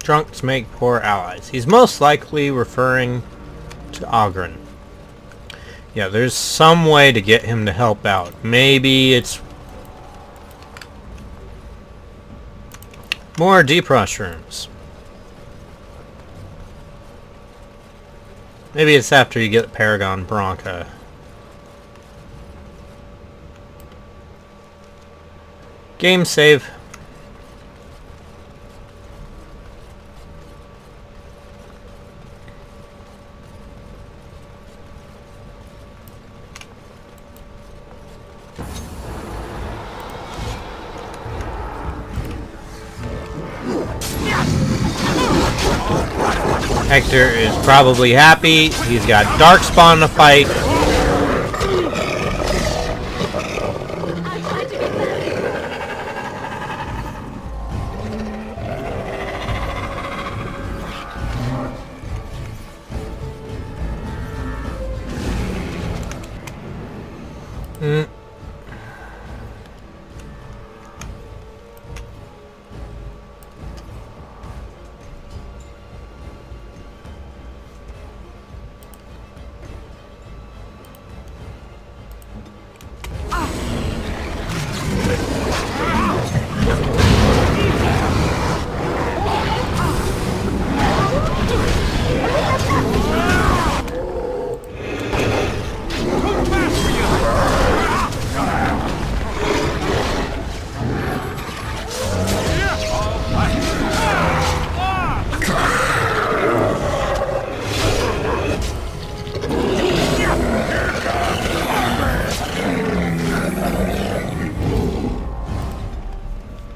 Drunks make poor allies. He's most likely referring to Oghren. Yeah, there's some way to get him to help out. Maybe it's more deep mushrooms. Maybe it's after you get Paragon Bronca. Game save. Hector is probably happy. He's got Darkspawn to fight.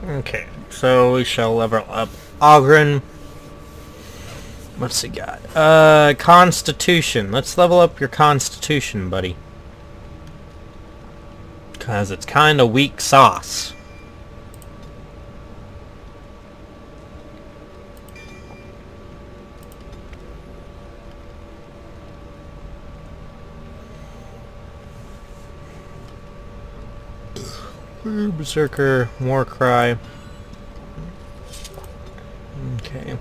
Okay, so we shall level up Oghren. What's he got? Constitution. Let's level up your Constitution, buddy. Because it's kind of weak sauce. Berserker, Warcry. Okay.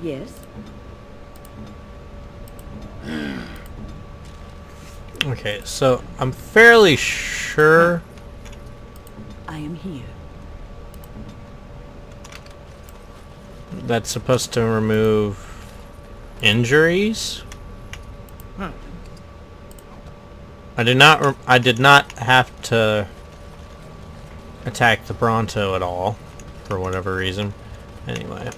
Yes. Okay, so I'm fairly sure I am here. that's supposed to remove injuries. I did not have to attack the Bronto at all for whatever reason. Anyway.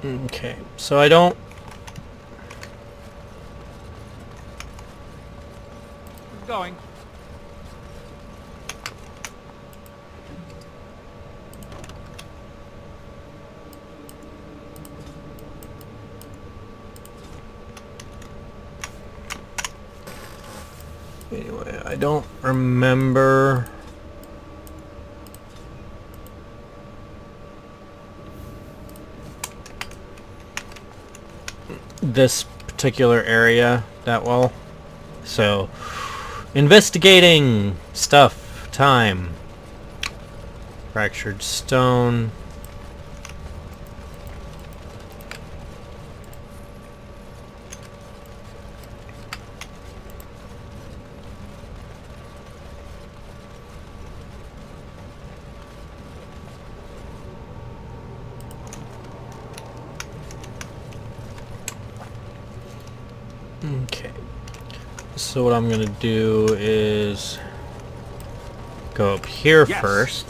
Okay, so I don't... Going. Anyway, I don't remember... this particular area that well. So, investigating stuff time. Fractured stone. Okay, so what I'm gonna do is go up here first.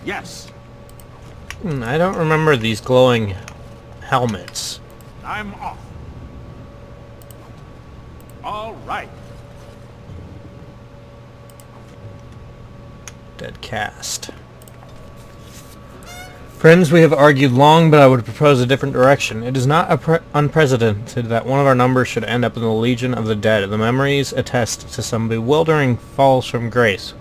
Yes. I don't remember these glowing helmets. I'm off. All right. Dead cast. Friends, we have argued long, but I would propose a different direction. It is not unprecedented that one of our numbers should end up in the Legion of the Dead. The memories attest to some bewildering falls from grace.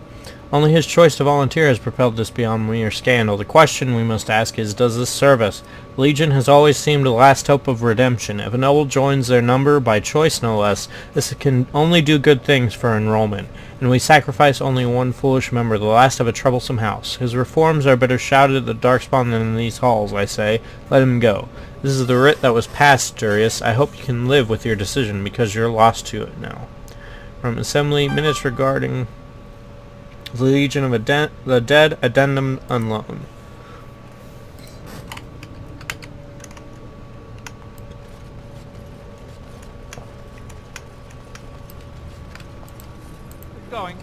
Only his choice to volunteer has propelled this beyond mere scandal. The question we must ask is, does this serve us? The Legion has always seemed the last hope of redemption. If a noble joins their number, by choice no less, this can only do good things for enrollment. And we sacrifice only one foolish member, the last of a troublesome house. His reforms are better shouted at the Darkspawn than in these halls, I say. Let him go. This is the writ that was passed, Durius. I hope you can live with your decision, because you're lost to it now. From Assembly, minutes regarding the Legion of the Dead, Addendum Unknown. Going.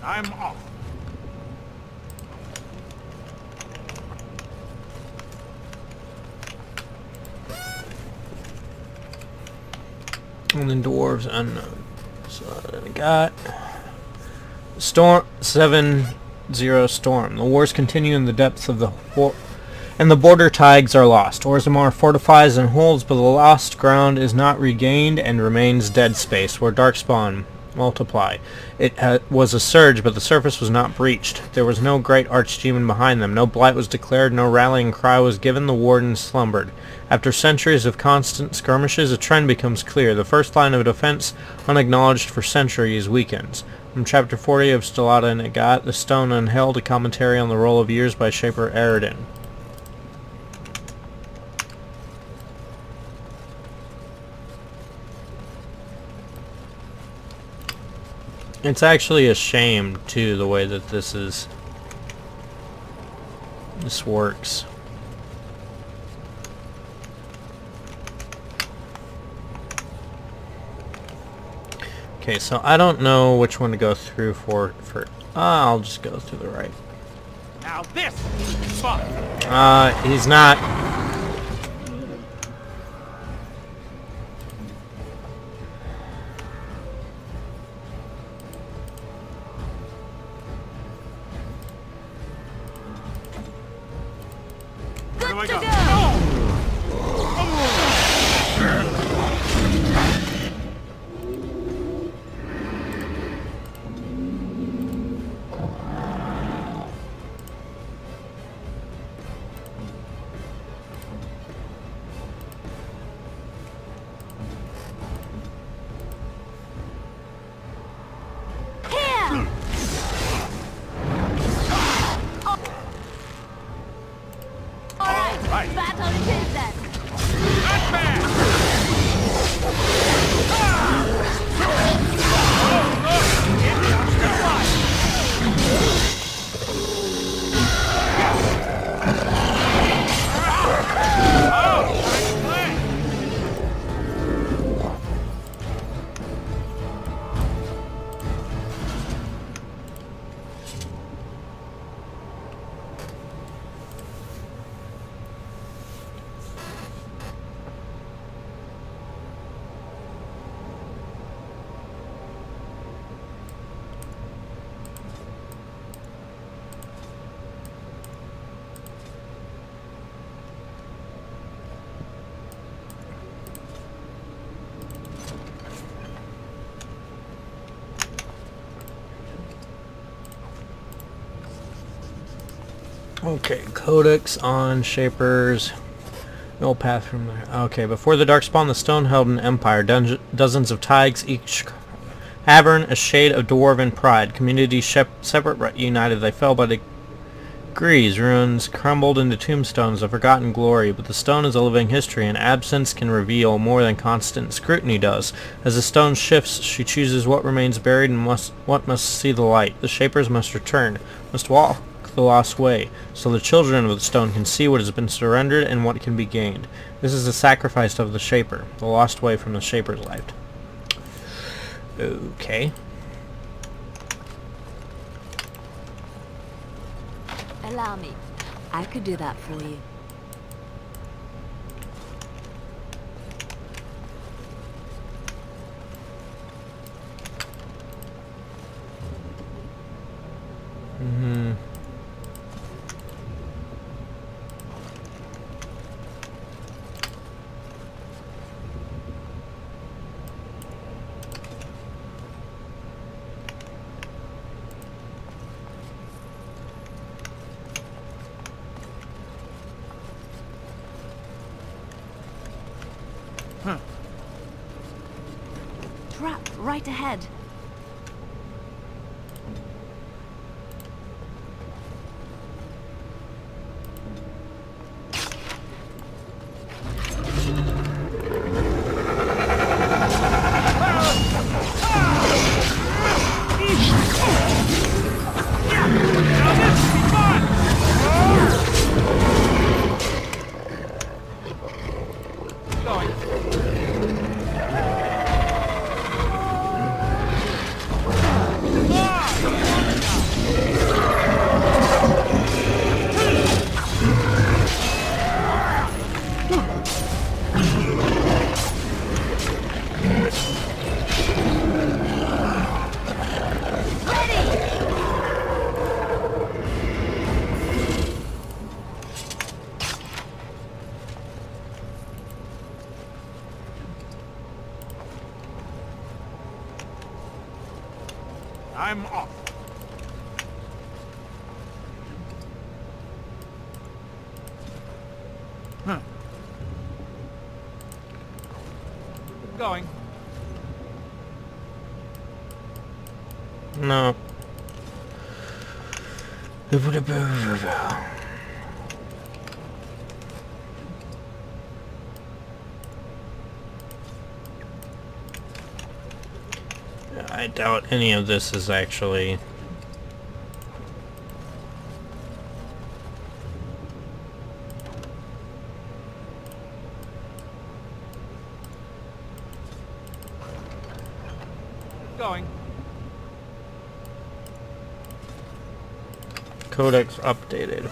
I'm off. And then dwarves unknown. So then we got Storm 7-0 Storm. The wars continue in the depths of the and the border tigers are lost. Orzammar fortifies and holds, but the lost ground is not regained and remains dead space, where Darkspawn multiply. It was a surge, but the surface was not breached. There was no great archdemon behind them. No blight was declared, no rallying cry was given. The wardens slumbered. After centuries of constant skirmishes, a trend becomes clear. The first line of defense, unacknowledged for centuries, weakens. From Chapter 40 of Stellata and Agat, The Stone Unheld, a commentary on the Roll of Years by Shaper Aridin. It's actually a shame, too, the way that this works. Okay, so I don't know which one to go through for I'll just go through the right. Now this is fun. He's not. Where do I go? Battle it is then. Not bad. Okay, Codex on Shapers. No path from there. Okay, before the Darkspawn, the Stone held an empire. Dozens of Tigers, each cavern a shade of dwarven pride. Communities separate but united. They fell by the agrees. Ruins crumbled into tombstones of forgotten glory, but the stone is a living history, and absence can reveal more than constant scrutiny does. As the stone shifts, she chooses what remains buried and what must see the light. The shapers must return, must walk the lost way, so the children of the stone can see what has been surrendered and what can be gained. This is the sacrifice of the shaper, the lost way from the shaper's life. Okay. Allow me. I could do that for you. Trap right ahead. I'm off. Going. No. I doubt any of this is actually... Going. Codex updated.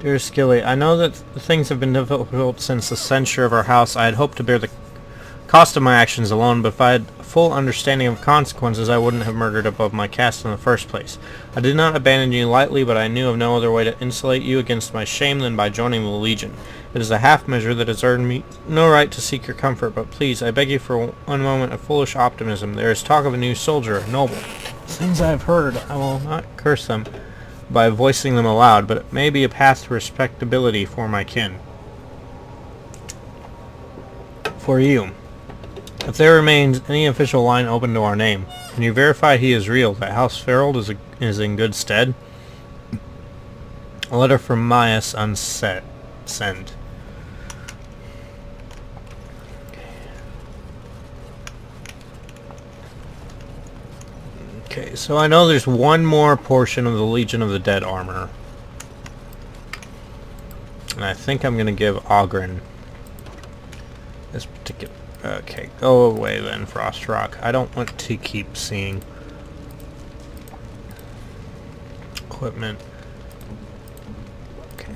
Dear Skilly, I know that things have been difficult since the censure of our house. I had hoped to bear the cost of my actions alone, but if I had a full understanding of consequences, I wouldn't have murdered above my caste in the first place. I did not abandon you lightly, but I knew of no other way to insulate you against my shame than by joining the Legion. It is a half measure that has earned me no right to seek your comfort, but please, I beg you for one moment of foolish optimism. There is talk of a new soldier, a noble. Things I have heard, I will not curse them by voicing them aloud, but it may be a path to respectability for my kin. For you. If there remains any official line open to our name, can you verify he is real, that House Ferald is in good stead? A letter from Myas send. Okay, so I know there's one more portion of the Legion of the Dead armor. And I think I'm going to give Oghren this particular... Okay, go away then, Frostrock. I don't want to keep seeing equipment. Okay.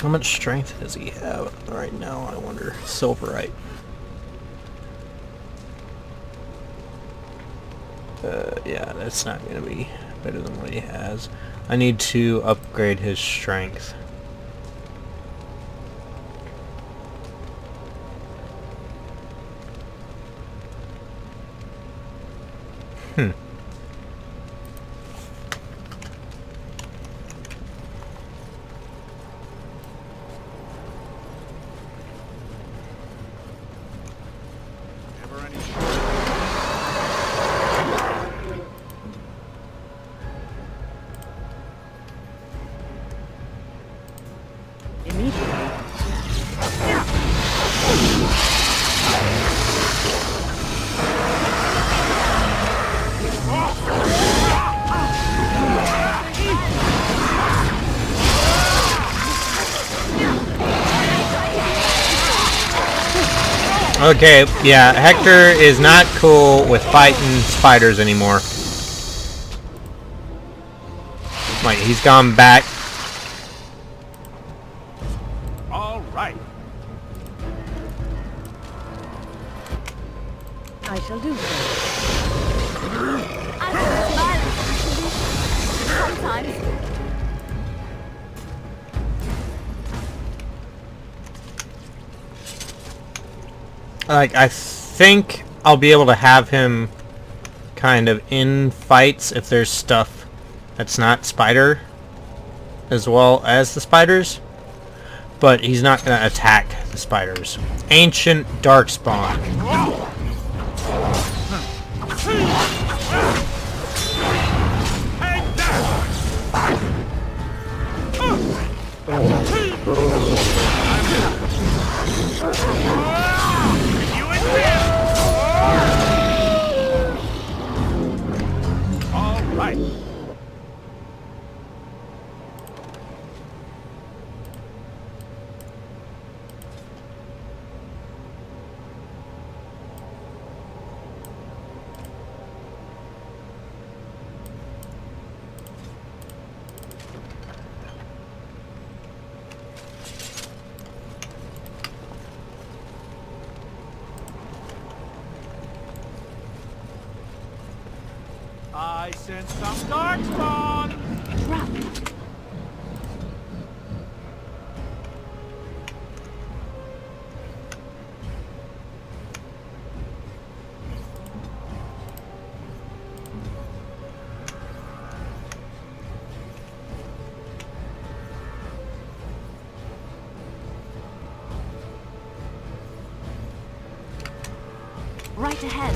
How much strength does he have right now, I wonder? Silverite. Yeah, that's not going to be better than what he has. I need to upgrade his strength. for any... Immediately. Okay, yeah, Hector is not cool with fighting spiders anymore. Like, he's gone back. All right. I shall do so. I think violence is a solution. Sometimes. Like, I think I'll be able to have him kind of in fights if there's stuff that's not spider as well as the spiders. But he's not going to attack the spiders. Ancient Darkspawn. Hang you in there! All right. I sense some darkspawn. Right ahead.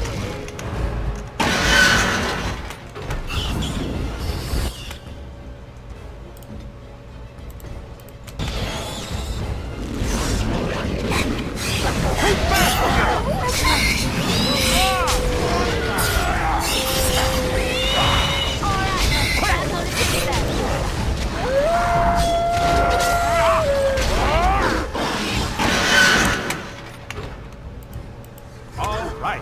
All right.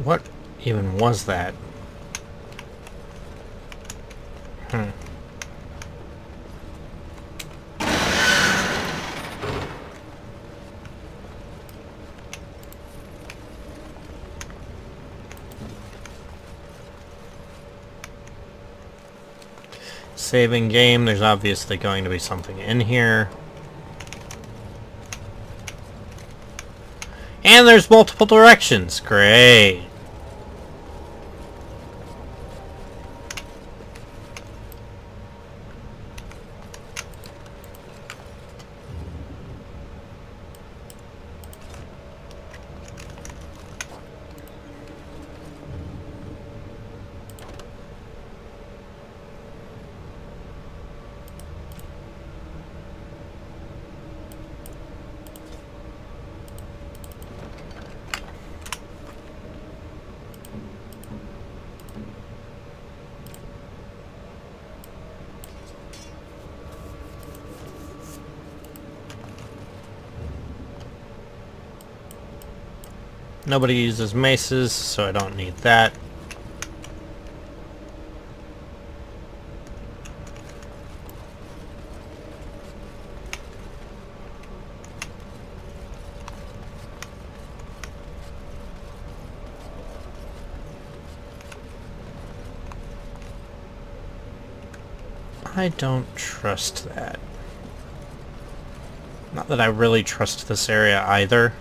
What even was that? Saving game, there's obviously going to be something in here. And there's multiple directions. Great. Nobody uses maces, so I don't need that. I don't trust that. Not that I really trust this area either.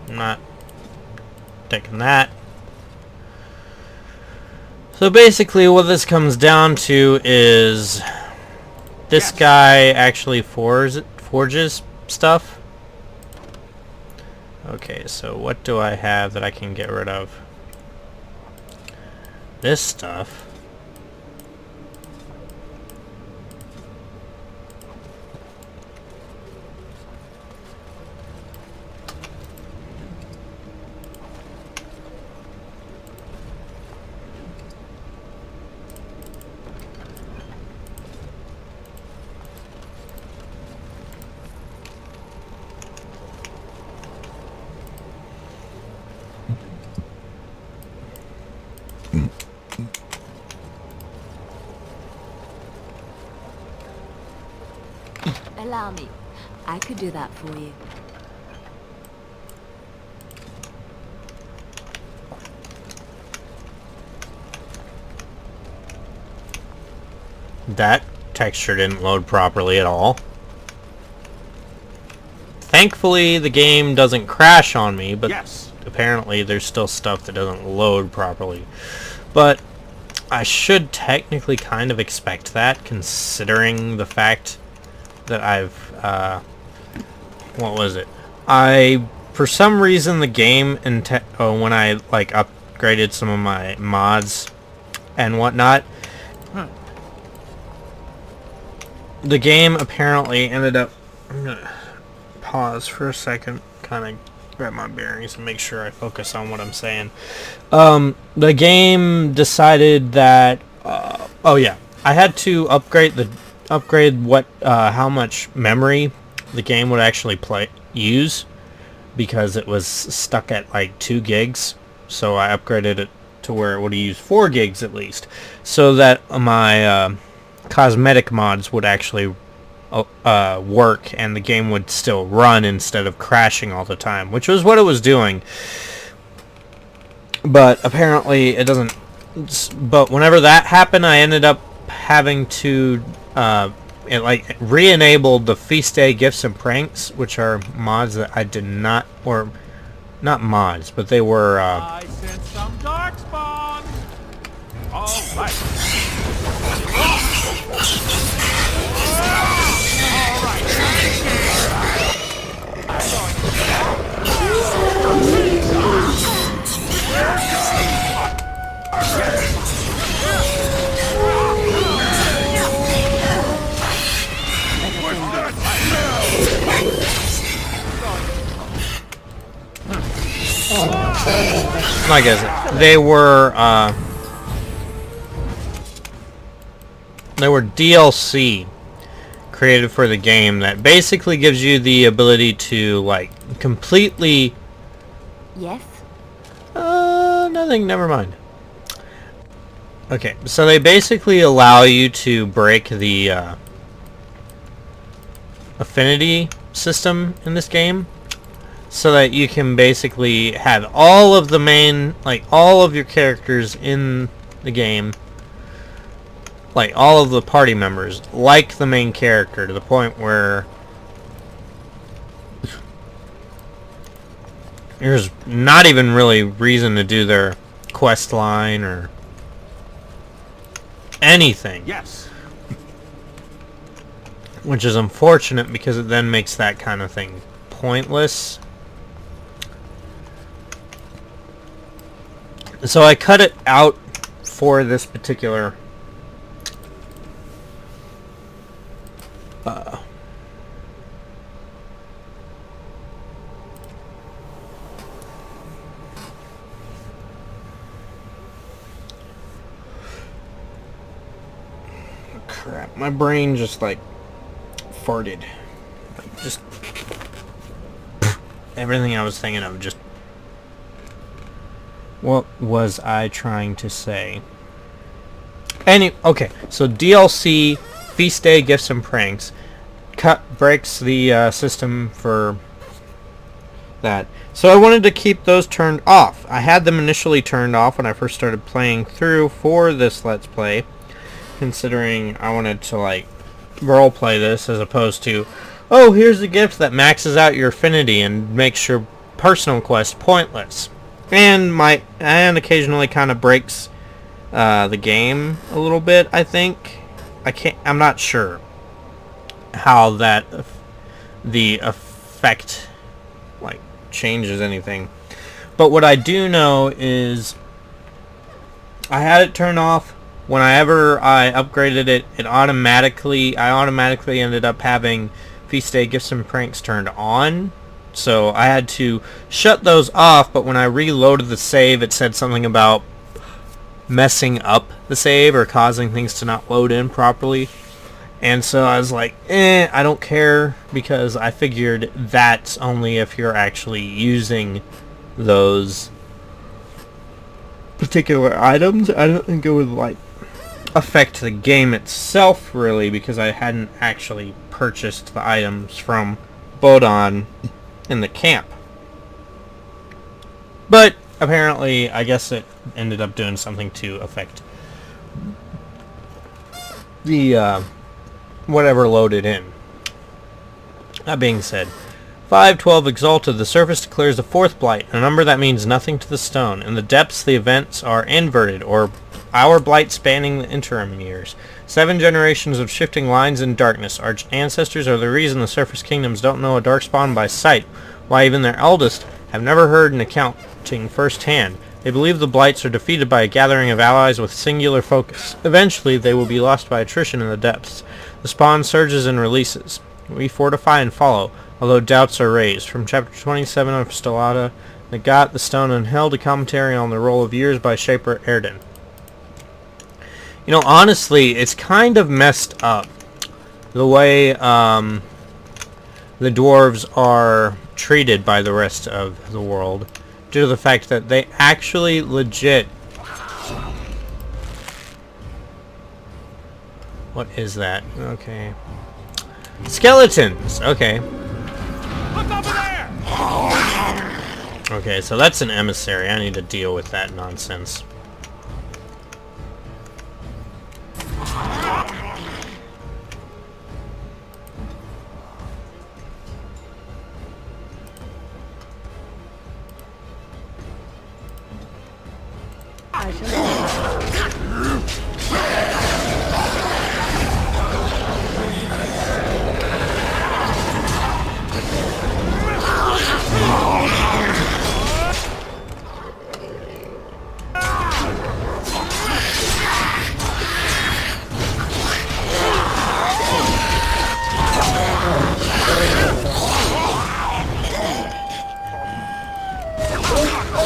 I'm not taking that. So basically what this comes down to is this guy actually forges stuff. Okay, so what do I have that I can get rid of? This stuff. Allow me. I could do that for you. That texture didn't load properly at all. Thankfully, the game doesn't crash on me, but apparently there's still stuff that doesn't load properly. But I should technically kind of expect that, considering the fact that I've, what was it? For some reason, the game, when I, like, upgraded some of my mods and whatnot, the game apparently ended up... I'm gonna pause for a second, kind of grab my bearings and make sure I focus on what I'm saying. The game decided that... oh yeah, I had to upgrade how much memory the game would actually use, because it was stuck at like 2 gigs. So I upgraded it to where it would use 4 gigs at least, so that my cosmetic mods would actually work and the game would still run instead of crashing all the time, which was what it was doing. But apparently it doesn't. But whenever that happened, I ended up having to it like re-enabled the Feast Day Gifts and Pranks, which are mods that I did not, or not mods, but they were I sent some darkspawn. All right. like I said, they were there were DLC created for the game that basically gives you the ability to, like, completely... Yes? Nothing, never mind. Okay, so they basically allow you to break the, affinity system in this game, so that you can basically have all of the main, like, all of your characters in the game, like, all of the party members, like the main character, to the point where there's not even really reason to do their quest line or anything. Yes. Which is unfortunate, because it then makes that kind of thing pointless. So I cut it out for this particular crap, my brain just like farted. Like, just everything I was thinking of just... What was I trying to say? Okay, so DLC, Feast Day, Gifts and Pranks, breaks the system for that. So I wanted to keep those turned off. I had them initially turned off when I first started playing through for this Let's Play, considering I wanted to, like, roleplay this as opposed to, oh, here's a gift that maxes out your affinity and makes your personal quest pointless. And occasionally kind of breaks the game a little bit, I think. I'm not sure how that the effect, like, changes anything. But what I do know is I had it turned off. Whenever I upgraded it, I automatically ended up having Feast Day, Gifts and Pranks turned on. So I had to shut those off, but when I reloaded the save, it said something about messing up the save or causing things to not load in properly. And so I was like, I don't care, because I figured that's only if you're actually using those particular items. I don't think it would, like, affect the game itself, really, because I hadn't actually purchased the items from Bodon in the camp. But apparently, I guess it ended up doing something to affect the whatever loaded in. That being said, 512 Exalted, the surface declares a fourth blight, a number that means nothing to the stone. In the depths, the events are inverted, or our blight spanning the interim years. 7 generations of shifting lines in darkness. Our ancestors are the reason the surface kingdoms don't know a darkspawn by sight, why even their eldest have never heard an accounting firsthand. They believe the blights are defeated by a gathering of allies with singular focus. Eventually, they will be lost by attrition in the depths. The spawn surges and releases. We fortify and follow, although doubts are raised. From Chapter 27 of Stellato, Nagat, the Stone Unheld, a commentary on the Roll of Years by Shaper Erden. You know, honestly, it's kind of messed up the way the dwarves are treated by the rest of the world, due to the fact that they actually legit... What is that? Okay. Skeletons! Okay. Look over there! Okay, so that's an emissary. I need to deal with that nonsense.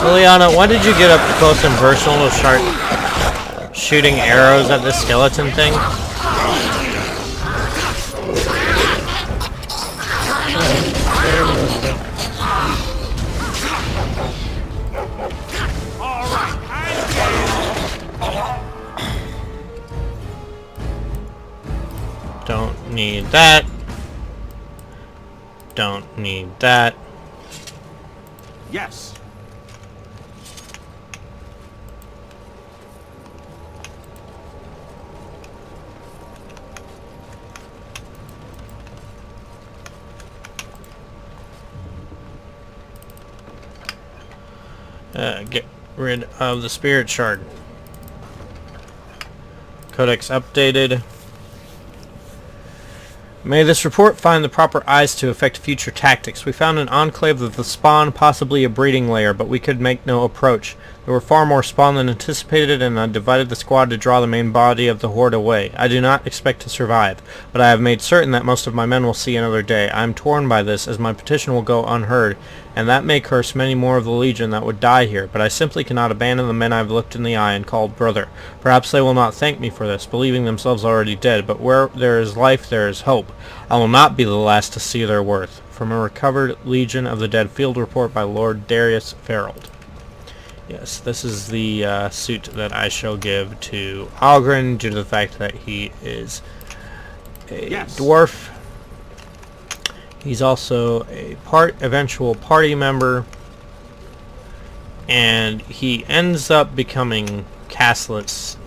Liliana, why did you get up close and personal to start shooting arrows at this skeleton thing? Don't need that. Don't need that. Yes. Get rid of the spirit shard. Codex updated. May this report find the proper eyes to affect future tactics. We found an enclave of the spawn, possibly a breeding lair, but we could make no approach. There were far more spawn than anticipated, and I divided the squad to draw the main body of the horde away. I do not expect to survive, but I have made certain that most of my men will see another day. I am torn by this, as my petition will go unheard, and that may curse many more of the Legion that would die here, but I simply cannot abandon the men I have looked in the eye and called brother. Perhaps they will not thank me for this, believing themselves already dead, but where there is life there is hope. I will not be the last to see their worth. From a recovered Legion of the Dead field report by Lord Darius Farreld. Yes, this is the suit that I shall give to Algren due to the fact that he is a dwarf. He's also a eventual party member, and he ends up becoming castless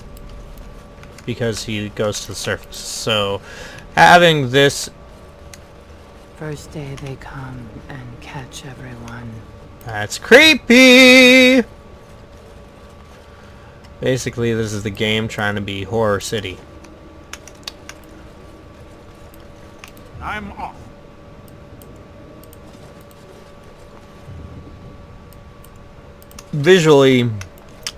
because he goes to the surface. So having this... First day they come and catch everyone. That's creepy! Basically, this is the game trying to be Horror City. I'm off. Visually,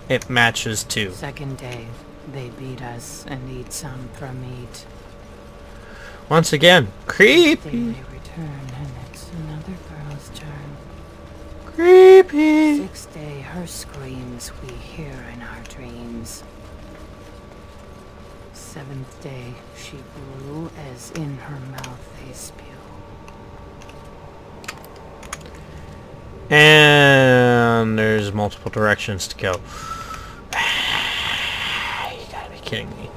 it matches too. Second day, they beat us and eat some from meat. Once again, creepy. They return and it's another girl's turn. Creepy. Sixth day, her screams we hear in our dreams. Seventh day, she blew as in her mouth they spew. And there's multiple directions to go. You gotta be kidding me.